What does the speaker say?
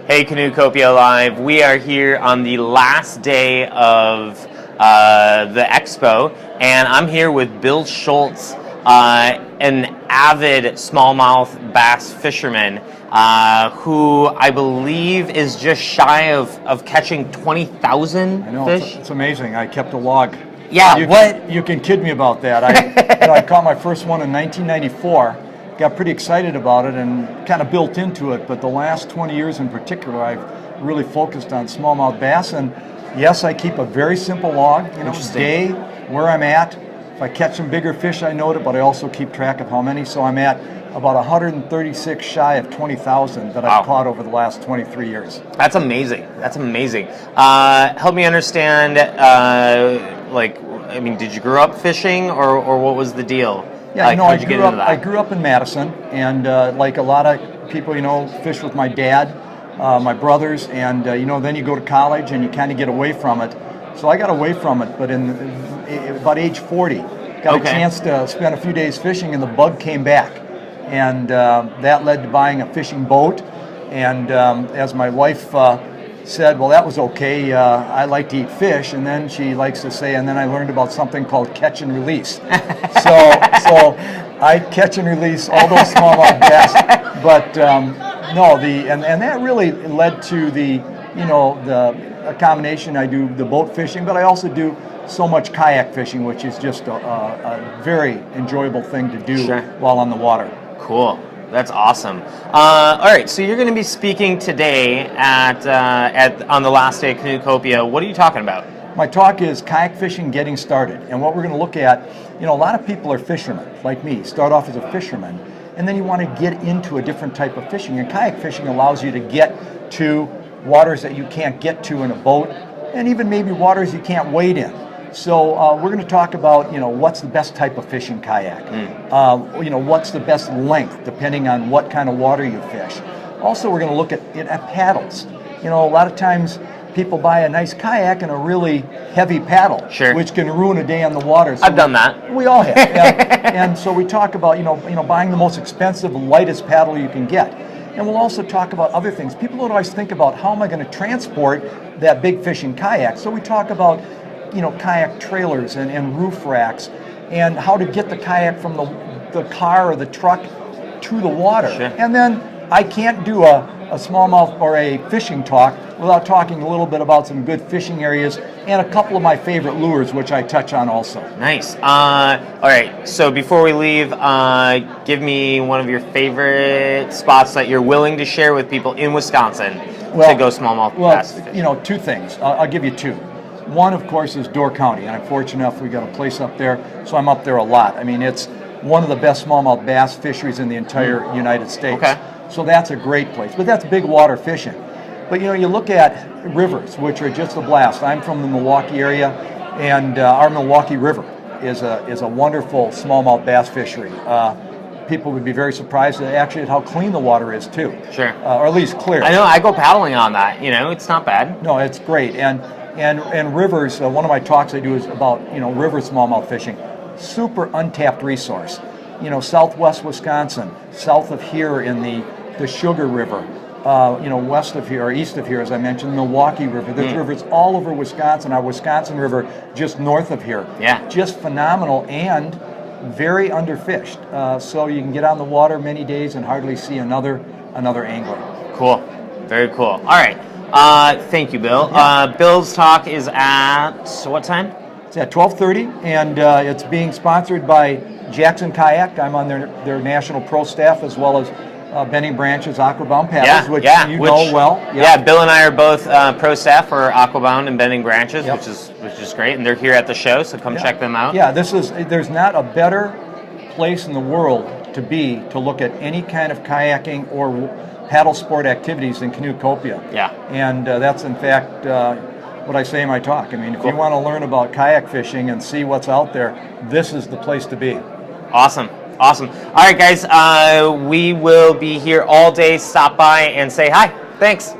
Hey, Canoecopia Live. We are here on the last day of the expo, and I'm here with Bill Schultz, an avid smallmouth bass fisherman who I believe is just shy of catching 20,000 fish. I know, it's amazing. I kept a log. Yeah, You can kid me about that. I caught my first one in 1994. Got pretty excited about it and kind of built into it, but the last 20 years in particular, I've really focused on smallmouth bass. And yes, I keep a very simple log, day, where I'm at. If I catch some bigger fish, I note it, but I also keep track of how many. So I'm at about 136 shy of 20,000 that I've caught over the last 23 years. That's amazing. That's amazing. Help me understand, did you grow up fishing or what was the deal? Yeah, I grew up in Madison, and like a lot of people, fished with my dad, my brothers, and then you go to college and you kind of get away from it. So I got away from it, but in about age 40, got a chance to spend a few days fishing, and the bug came back, and that led to buying a fishing boat. And as my wife said, well, that was okay. I like to eat fish, and then she likes to say, and then I learned about something called catch and release. so I catch and release all those smallmouth bass, but and that really led to the combination. I do the boat fishing, but I also do so much kayak fishing, which is just a very enjoyable thing to do while on the water. Cool. That's awesome. All right, so you're going to be speaking today on the last day of Canoecopia. What are you talking about? My talk is kayak fishing getting started, and what we're going to look at, a lot of people are fishermen, like me, start off as a fisherman, and then you want to get into a different type of fishing, and kayak fishing allows you to get to waters that you can't get to in a boat, and even maybe waters you can't wade in. So we're going to talk about, what's the best type of fishing kayak, what's the best length depending on what kind of water you fish. Also, we're going to look at paddles. A lot of times people buy a nice kayak and a really heavy paddle, which can ruin a day on the water. So I've done that. We all have. And so we talk about, buying the most expensive, lightest paddle you can get. And we'll also talk about other things. People don't always think about how am I going to transport that big fishing kayak. So we talk about kayak trailers and roof racks, and how to get the kayak from the car or the truck to the water. And then I can't do a smallmouth or a fishing talk without talking a little bit about some good fishing areas and a couple of my favorite lures, which I touch on also. Nice. All right, so before we leave, give me one of your favorite spots that you're willing to share with people in Wisconsin to go smallmouth bass fishing. Two things. I'll give you two. One, of course, is Door County, and I'm fortunate enough we got a place up there, so I'm up there a lot. I mean, it's one of the best smallmouth bass fisheries in the entire United States. So that's a great place, but that's big water fishing. But you look at rivers, which are just a blast. I'm from the Milwaukee area, and our Milwaukee River is a wonderful smallmouth bass fishery. People would be very surprised at how clean the water is too. Or at least clear. I know. I go paddling on that. It's not bad. No, it's great. And rivers, one of my talks I do is about, river smallmouth fishing. Super untapped resource. Southwest Wisconsin, south of here in the Sugar River, west of here, or east of here, as I mentioned, Milwaukee River. There's rivers all over Wisconsin. Our Wisconsin River just north of here. Yeah. Just phenomenal and very underfished. So you can get on the water many days and hardly see another angler. Cool. Very cool. All right. Thank you, Bill. Bill's talk is at what time? It's at 12:30, and it's being sponsored by Jackson Kayak. I'm on their national pro staff, as well as Benning Branch's Aquabound Paddles, which you know well. Yeah, Bill and I are both pro staff for Aquabound and Benning Branches, which is great, and they're here at the show, so come check them out. Yeah, there's not a better place in the world to look at any kind of kayaking or paddle sport activities in Canoecopia. Yeah. And that's in fact what I say in my talk. I mean, if you want to learn about kayak fishing and see what's out there, this is the place to be. Awesome. All right, guys, we will be here all day. Stop by and say hi. Thanks.